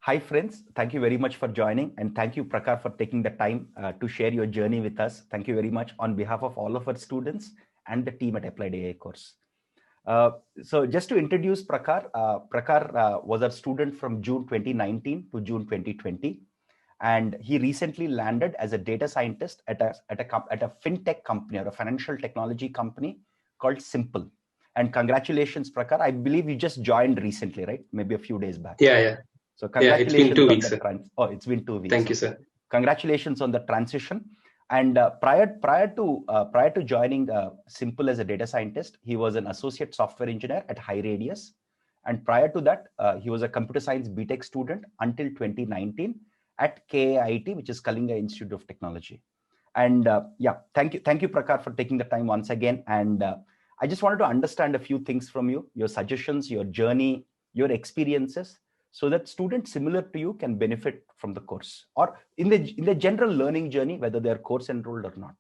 Hi friends, thank you very much for joining, and thank you Prakhar for taking the time to share your journey with us. Thank you very much on behalf of all of our students and the team at Applied AI Course. So just to introduce Prakhar, Prakhar was a student from June 2019 to June 2020, and he recently landed as a data scientist at a fintech company or a financial technology company called Simpl. And congratulations, Prakhar. I believe you just joined recently, right? Maybe a few days back. Yeah. So it's been 2 weeks. It's been 2 weeks. Thank you, sir. Congratulations on the transition. And prior to joining Simpl as a data scientist, he was an associate software engineer at HighRadius. And prior to that, he was a computer science BTech student until 2019 at KAIT, which is Kalinga Institute of Technology. And thank you, Prakhar, for taking the time once again. And I just wanted to understand a few things from you, your suggestions, your journey, your experiences, so that students similar to you can benefit from the course or in the general learning journey, whether they're course enrolled or not.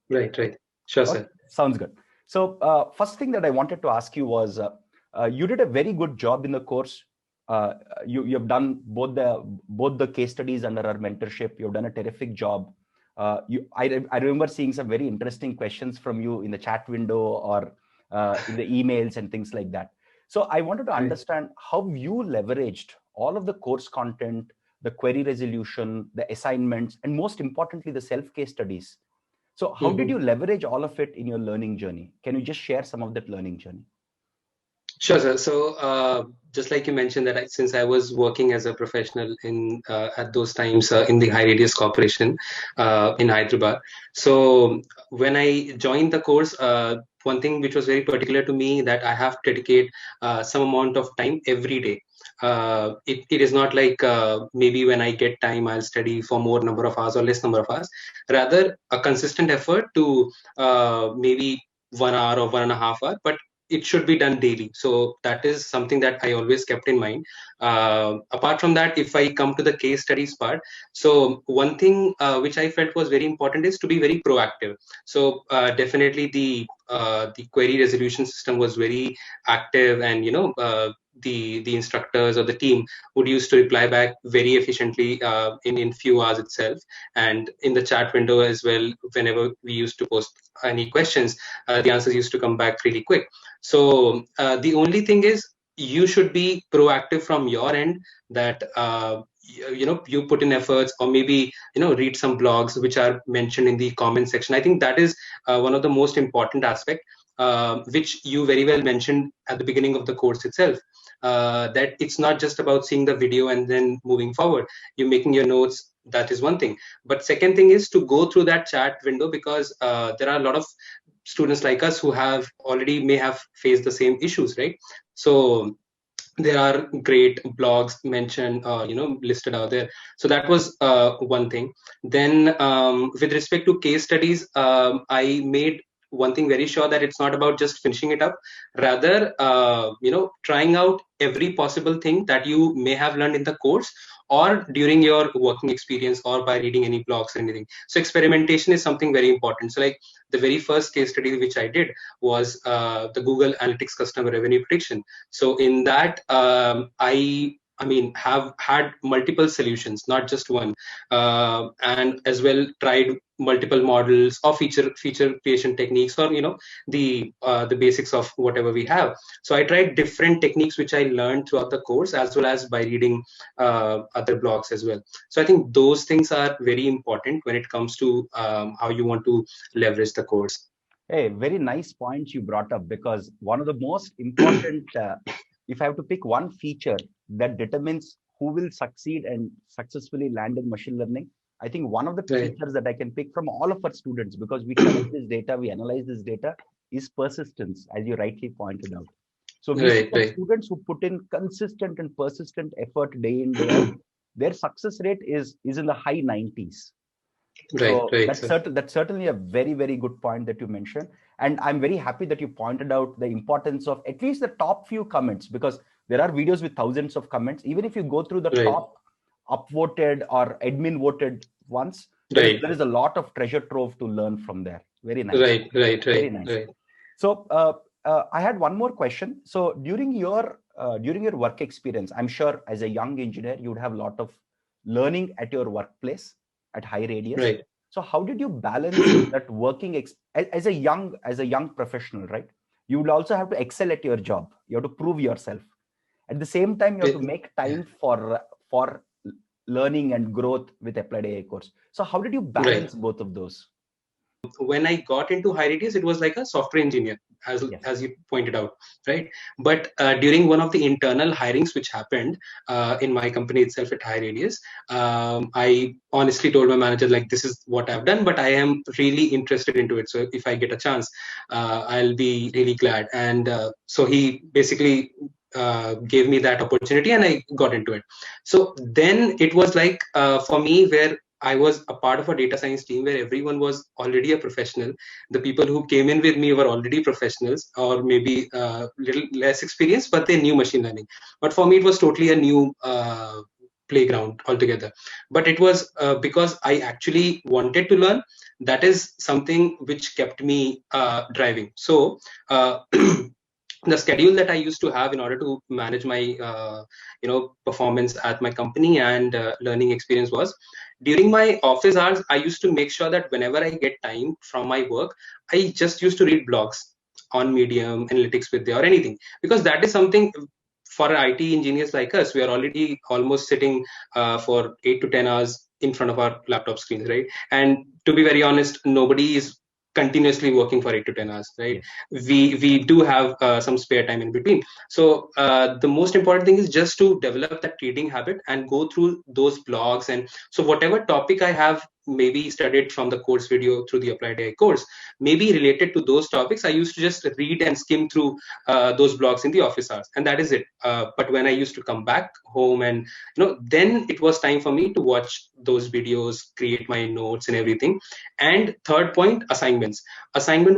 Right. Sure, okay, sir. Sounds good. So first thing that I wanted to ask you was, you did a very good job in the course. You have done both the case studies under our mentorship. You've done a terrific job. I remember seeing some very interesting questions from you in the chat window or in the emails and things like that. So I wanted to understand how you leveraged all of the course content, the query resolution, the assignments, and most importantly, the self-case studies. So how did you leverage all of it in your learning journey? Can you just share some of that learning journey? Sure, sir. So just like you mentioned that since I was working as a professional in at those times in the HighRadius Corporation in Hyderabad. So when I joined the course, one thing which was very particular to me that I have to dedicate some amount of time every day. It is not like maybe when I get time I'll study for more number of hours or less number of hours. Rather, a consistent effort to maybe 1 hour or 1.5 hours, but it should be done daily. So that is something that I always kept in mind. Apart from that, if I come to the case studies part, so one thing which I felt was very important is to be very proactive. So definitely the query resolution system was very active, and the instructors or the team would used to reply back very efficiently in few hours itself, and in the chat window as well. Whenever we used to post any questions, the answers used to come back really quick. So the only thing is you should be proactive from your end, that you put in efforts, or maybe read some blogs which are mentioned in the comment section. I think that is one of the most important aspect, which you very well mentioned at the beginning of the course itself, that it's not just about seeing the video and then moving forward. You're making your notes, that is one thing, but second thing is to go through that chat window, because there are a lot of students like us who have already may have faced the same issues, right? So there are great blogs mentioned, listed out there. So that was one thing. Then with respect to case studies, I made one thing very sure, that it's not about just finishing it up, rather trying out every possible thing that you may have learned in the course or during your working experience, or by reading any blogs or anything. So experimentation is something very important. So like the very first case study which I did was the Google Analytics customer revenue prediction. So in that I mean, have had multiple solutions, not just one, and as well tried multiple models or feature creation techniques, or the basics of whatever we have. So I tried different techniques which I learned throughout the course, as well as by reading other blogs as well. So I think those things are very important when it comes to how you want to leverage the course. Hey, very nice points you brought up, because one of the most important, if I have to pick one feature that determines who will succeed and successfully land in machine learning, I think one of the features that I can pick from all of our students, because we collect this data, we analyze this data, is persistence, as you rightly pointed out. So we see students who put in consistent and persistent effort day in, day out, their success rate is in the high 90s. So that's certainly a very, very good point that you mentioned. And I'm very happy that you pointed out the importance of at least the top few comments, because there are videos with thousands of comments. Even if you go through the top upvoted or admin voted ones, there is a lot of treasure trove to learn from there. Very nice. Very nice. So I had one more question. So during your during your work experience, I'm sure as a young engineer, you would have a lot of learning at your workplace at high radius. Right. So how did you balance that working as a young professional, right? You would also have to excel at your job. You have to prove yourself. At the same time, you have to make time for learning and growth with applied AI course. So how did you balance both of those? When I got into high radius, it was like a software engineer, as you pointed out, right? But during one of the internal hirings which happened in my company itself at high radius, I honestly told my manager, like, this is what I've done, but I am really interested into it. So if I get a chance, I'll be really glad. And so he basically gave me that opportunity, and I got into it. So then it was like for me, where I was a part of a data science team where everyone was already a professional. The people who came in with me were already professionals, or maybe a little less experienced, but they knew machine learning. But for me, it was totally a new playground altogether. But it was because I actually wanted to learn. That is something which kept me driving. So the schedule that I used to have in order to manage my performance at my company and learning experience was, during my office hours, I used to make sure that whenever I get time from my work, I just used to read blogs on Medium, Analytics Vidya, or anything, because that is something for IT engineers like us. We are already almost sitting for 8 to 10 hours in front of our laptop screens, right? And to be very honest, nobody is continuously working for 8 to 10 hours, right? Yes. We do have some spare time in between. So the most important thing is just to develop that reading habit and go through those blogs. And so whatever topic I have maybe studied from the course video through the Applied AI course, maybe related to those topics, I used to just read and skim through those blogs in the office hours, and that is it. But when I used to come back home, and then it was time for me to watch those videos, create my notes and everything. And third point, assignment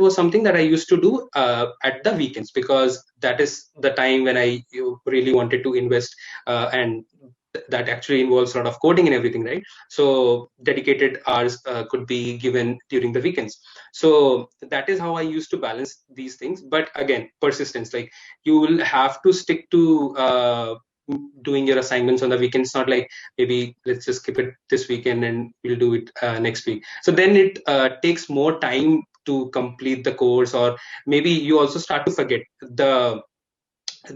was something that I used to do at the weekends, because that is the time when I really wanted to invest, and that actually involves a lot of coding and everything, right? So dedicated hours could be given during the weekends. So that is how I used to balance these things. But again, persistence, like, you will have to stick to doing your assignments on the weekends. Not like, maybe let's just skip it this weekend and we'll do it next week. So then it takes more time to complete the course, or maybe you also start to forget.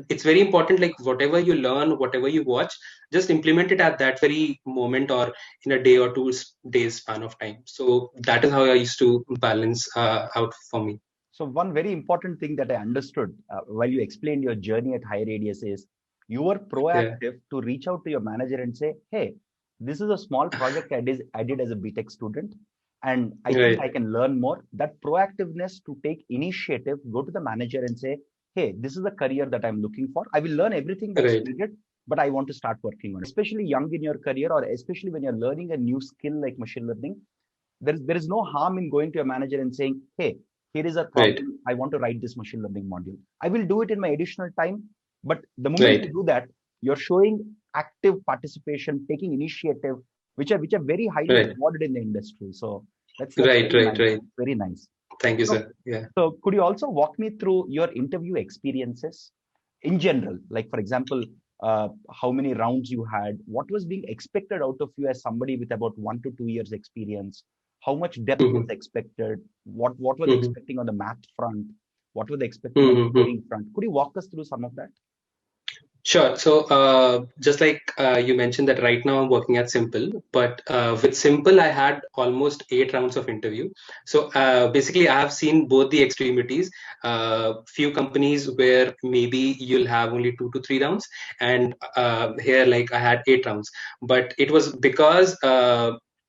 It's very important, like, whatever you learn, whatever you watch, just implement it at that very moment, or in a day or 2 days span of time. So that is how I used to balance out for me. So one very important thing that I understood while you explained your journey at high radius is you were proactive to reach out to your manager and say, hey, this is a small project I did as a BTech student, and I think I can learn more. That proactiveness to take initiative, go to the manager and say, hey, this is the career that I'm looking for. I will learn everything that's needed, but I want to start working on it. Especially young in your career, or especially when you're learning a new skill like machine learning, there is no harm in going to a manager and saying, hey, here is a problem. I want to write this machine learning module. I will do it in my additional time. But the moment you do that, you're showing active participation, taking initiative, which are very highly rewarded in the industry. So that's very nice. Thank you, sir. Yeah. So could you also walk me through your interview experiences in general? Like, for example, how many rounds you had, what was being expected out of you as somebody with about 1 to 2 years experience, how much depth was expected, what were they expecting on the math front, what were they expecting on the coding front? Could you walk us through some of that? Sure. So just like you mentioned that right now I'm working at Simpl, but with Simpl I had almost 8 rounds of interview. So basically I have seen both the extremities. Few companies where maybe you'll have only 2 to 3 rounds, and here, like, I had 8 rounds. But it was because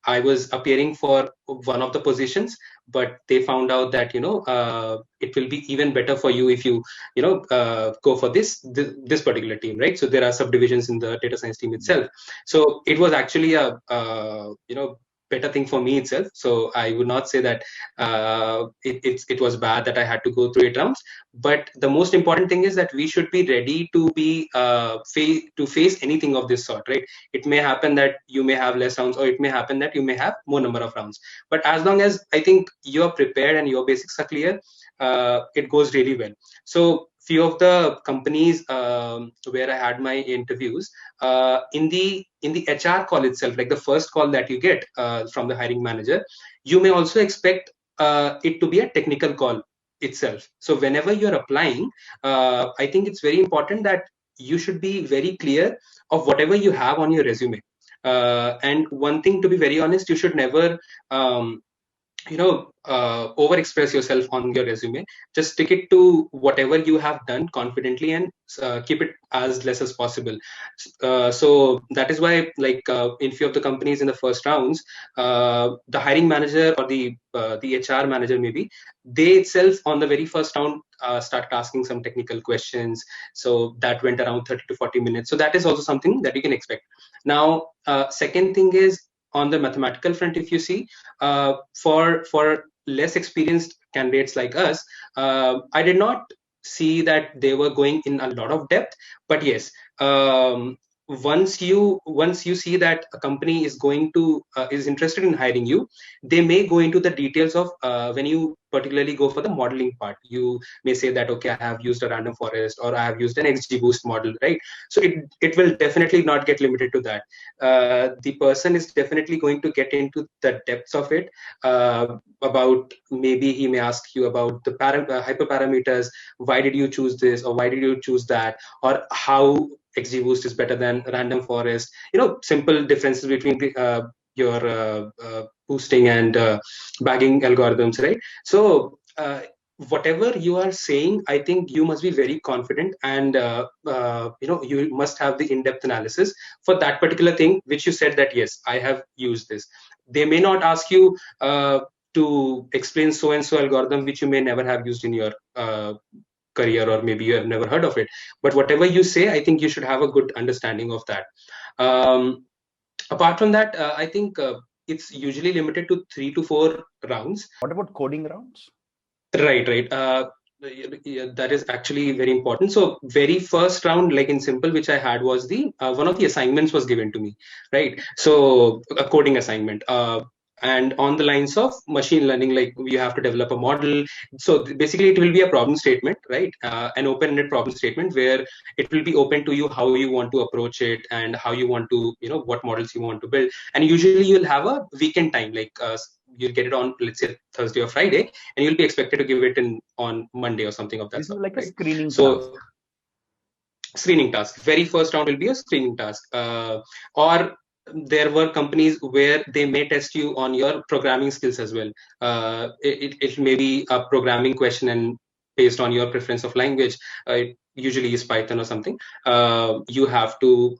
I was appearing for one of the positions, but they found out that it will be even better for you if you go for this particular team, right? So there are subdivisions in the data science team itself. So it was actually a better thing for me itself. So I would not say that it was bad that I had to go through 8 rounds. But the most important thing is that we should be ready to be to face anything of this sort, right? It may happen that you may have less rounds, or it may happen that you may have more number of rounds. But as long as I think you're prepared and your basics are clear, it goes really well. So few of the companies where I had my interviews, in the HR call itself, like the first call that you get from the hiring manager, you may also expect it to be a technical call itself. So whenever you're applying, I think it's very important that you should be very clear of whatever you have on your resume. And one thing, to be very honest, you should never over express yourself on your resume. Just stick it to whatever you have done confidently, and keep it as less as possible. So that is why, like, in few of the companies in the first rounds, the hiring manager or the HR manager, maybe they itself on the very first round start asking some technical questions. So that went around 30 to 40 minutes. So that is also something that you can expect. Now, second thing is, on the mathematical front, if you see, for less experienced candidates like us, I did not see that they were going in a lot of depth. But yes, once you see that a company is going to is interested in hiring you, they may go into the details of when you particularly go for the modeling part. You may say that, okay, I have used a random forest, or I have used an XGBoost model, right? So it will definitely not get limited to that. The person is definitely going to get into the depths of it. About, maybe he may ask you about the hyperparameters. Why did you choose this, or why did you choose that, or how XGBoost is better than random forest? Simple differences between your boosting and bagging algorithms, right? So whatever you are saying, I think you must be very confident, and you must have the in-depth analysis for that particular thing which you said that, yes, I have used this. They may not ask you to explain so and so algorithm which you may never have used in your career, or maybe you have never heard of it. But whatever you say, I think you should have a good understanding of that. Apart from that, I think it's usually limited to 3 to 4 rounds. What about coding rounds? Right. Yeah, that is actually very important. So very first round, like in Simpl, which I had, was the one of the assignments was given to me, right? So a coding assignment. And on the lines of machine learning, like, you have to develop a model. So basically it will be a problem statement, right? An open-ended problem statement where it will be open to you how you want to approach it, and how you want to, what models you want to build. And usually you'll have a weekend time, like you'll get it on, let's say, Thursday or Friday, and you'll be expected to give it on Monday or something of that This sort. is like right? a screening So, task. Screening task. Very first round will be a screening task. Or there were companies where they may test you on your programming skills as well. It may be a programming question, and based on your preference of language, it usually is Python or something. You have to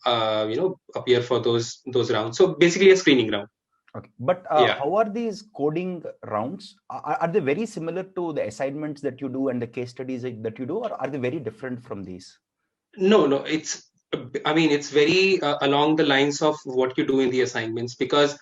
appear for those rounds. So basically a screening round. Okay, but Yeah. how are these coding rounds? Are they very similar to the assignments that you do and the case studies that you do, or are they very different from these? No, it's very along the lines of what you do in the assignments, because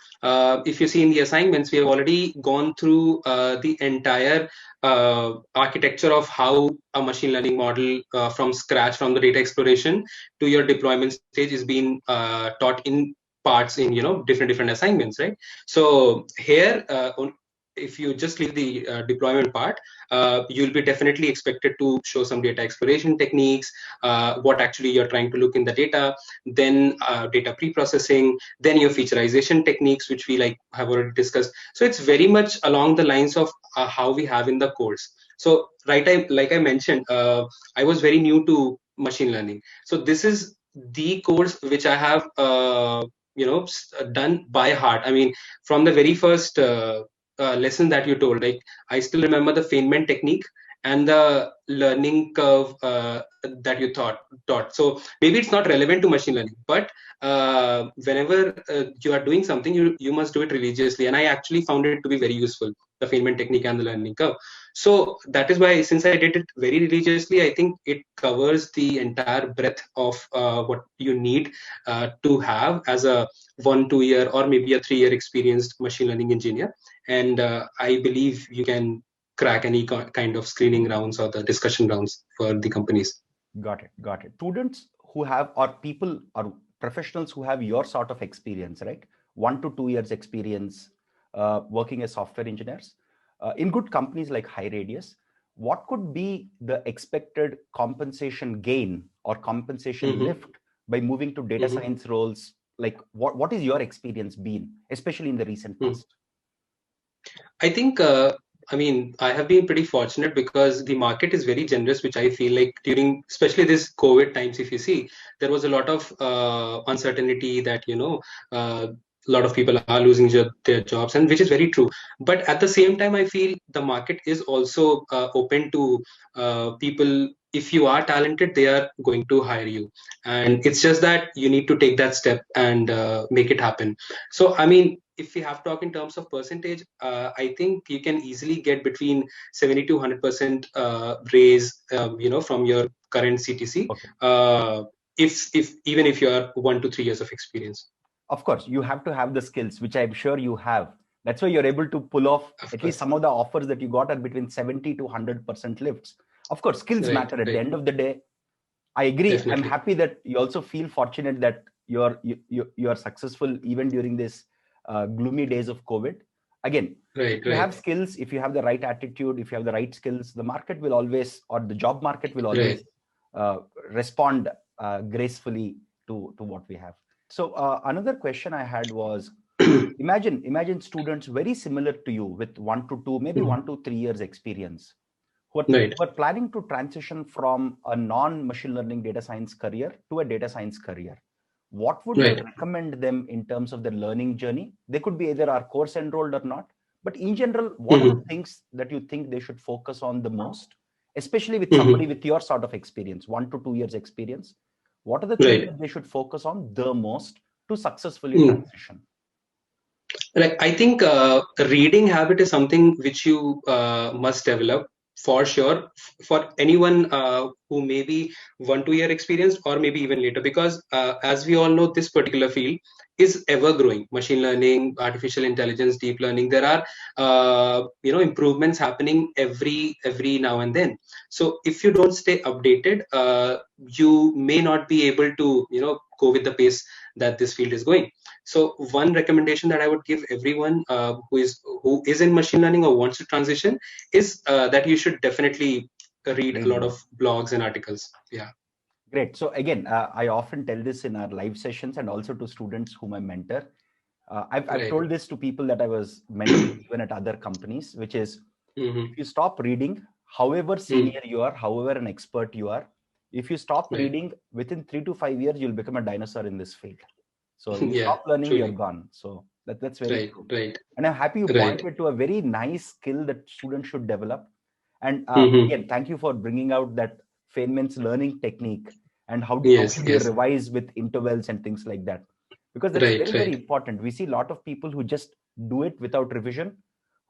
if you see in the assignments, we have already gone through the entire architecture of how a machine learning model from scratch, from the data exploration to your deployment stage, is being taught in parts in different assignments, right? So here, if you just leave the deployment part, you'll be definitely expected to show some data exploration techniques, what actually you're trying to look in the data, then data pre-processing, then your featureization techniques, which we have already discussed. So it's very much along the lines of how we have in the course. So like I mentioned, I was very new to machine learning. So this is the course which I have done by heart. I mean, from the very first lesson that you told, like, I still remember the Feynman technique and the learning curve that you taught. So maybe it's not relevant to machine learning, but whenever you are doing something, you must do it religiously. And I actually found it to be very useful, the Feynman technique and the learning curve. So that is why, since I did it very religiously, I think it covers the entire breadth of what you need to have as a 1-2 year or maybe a 3-year experienced machine learning engineer. And I believe you can crack any kind of screening rounds or the discussion rounds for the companies. Got it. Students who have, or people or professionals who have your sort of experience, right? 1 to 2 years experience working as software engineers in good companies like HighRadius. what could be the expected compensation gain or compensation lift by moving to data science roles? Like what is your experience been, especially in the recent past? I think, I mean, I have been pretty fortunate because the market is very generous, which I feel like during, especially this COVID times, if you see, there was a lot of uncertainty that, a lot of people are losing their jobs, and which is very true. But at the same time, I feel the market is also open to people. If you are talented, they are going to hire you, and it's just that you need to take that step and make it happen. So, I mean, if we have to talk in terms of percentage, I think you can easily get between 70 to 100% raise, from your current CTC, Okay. if even if you are 1 to 3 years of experience. Of course, you have to have the skills, which I'm sure you have. That's why you're able to pull off at least some of the offers that you got are between 70 to 100% lifts. Of course, skills matter at the end of the day. I agree. Definitely. I'm happy that you also feel fortunate that you're successful even during this gloomy days of COVID. Again, if you have skills, if you have the right attitude, if you have the right skills, the market will always, or the job market will always respond gracefully to what we have. So another question I had was, imagine students very similar to you with 1 to 2, maybe 1 to 3 years experience, who are planning to transition from a non-machine learning data science career to a data science career. What would you recommend them in terms of their learning journey? They could be either our course enrolled or not, but in general, what are the things that you think they should focus on the most, especially with somebody with your sort of experience, 1 to 2 years experience? What are the things that they should focus on the most to successfully transition? Like, I think reading habit is something which you must develop for sure, for anyone who may be 1 2 year experience or maybe even later, because as we all know, this particular field is ever growing. Machine learning, artificial intelligence, deep learning, there are improvements happening every now and then. So if you don't stay updated, you may not be able to go with the pace that this field is going. So one recommendation that I would give everyone who is in machine learning or wants to transition is that you should definitely read a lot of blogs and articles. Yeah. Great. So again, I often tell this in our live sessions and also to students whom I mentor. I've told this to people that I was mentoring even at other companies, which is if you stop reading, however senior you are, however an expert you are, if you stop reading, within 3 to 5 years, you'll become a dinosaur in this field. So you stop learning, you're gone. So that's very true. And I'm happy you pointed to a very nice skill that students should develop. And again, thank you for bringing out that Feynman's learning technique and how should you revise with intervals and things like that. Because that's very important. We see a lot of people who just do it without revision,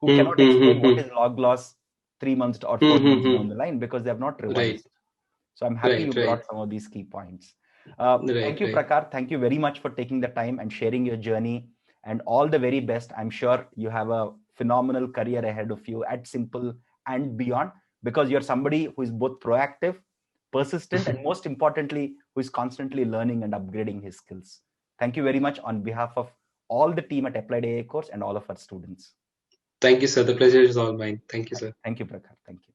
who cannot explain what is log loss 3 months or 4 months down the line because they have not revised. So I'm happy you brought some of these key points. Thank you, Prakhar. Thank you very much for taking the time and sharing your journey, and all the very best. I'm sure you have a phenomenal career ahead of you at Simpl and beyond, because you're somebody who is both proactive, persistent, and most importantly, who is constantly learning and upgrading his skills. Thank you very much on behalf of all the team at AppliedAICourse and all of our students. Thank you, sir. The pleasure is all mine. Thank you, sir. Thank you, Prakhar. Thank you.